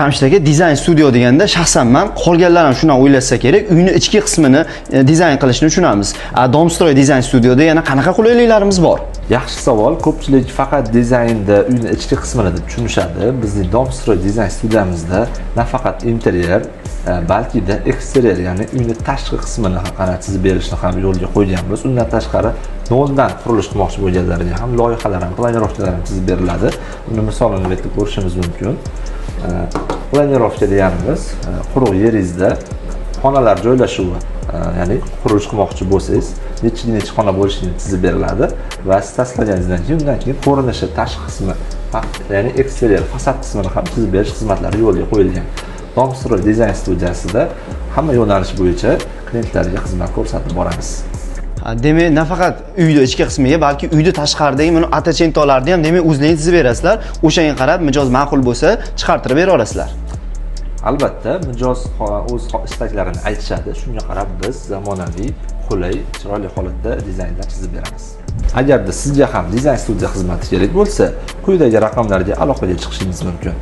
Jamshid aka, dizayn studio deganda shaxsan men qolganlar ham shundan o'ylasa kerak, uyni ichki qismini dizayn qilishni tushunamiz. Domstroy dizayn studioda yana qanaqa qulayliklarimiz bor? Yaxshi savol. Ko'pchilik faqat dizaynda uyni ichki qismini deb tushunishadi. Bizning Domstroy dizayn studiyamizda nafaqat interyer, balki de eksteriyer, ya'ni uyni tashqi qismini ham chizib berishni ham yo'lga qo'yganmiz. Undan tashqari noldan qurilish qilmoqchi bo'lganlarga ham loyihalar ham, planirovkalar ham chizib beriladi. Uni misolini bu yerda ko'rishimiz mumkin. Planirovka deganimiz quruq yeringizda xonalar joylashuvi, ya'ni qurilish qilmoqchi bo'lsangiz, necha xona bo'lishini chizib beriladi va siz tashlaganingizdan keyin undan keyin ko'rinishi, tashqi qismi, ya'ni eksteriyer, fasad qismini ham chizib berish xizmatlari yo'lga qo'yilgan. Domstroy dizayn studiyasida hamma yo'nalish bo'yicha klientlarga xizmat ko'rsatib boramiz. Demak, nafaqat uyni ichki qismiga, balki uyni tashqaridagi buni atachentolarni ham demak o'zlaringiz chizib berasizlar. O'shanga qarab mijoz ma'qul bo'lsa, chiqartirib bera olasizlar. Albatta, mijoz o'z istaklarini aytishadi. Shunga qarab biz zamonaviy, qulay, chiroyli holatda dizaynlar chizib beramiz. Agarda sizga ham dizayn studiya xizmati kerak bo'lsa, quyidagi raqamlarga aloqaga chiqishingiz mumkin.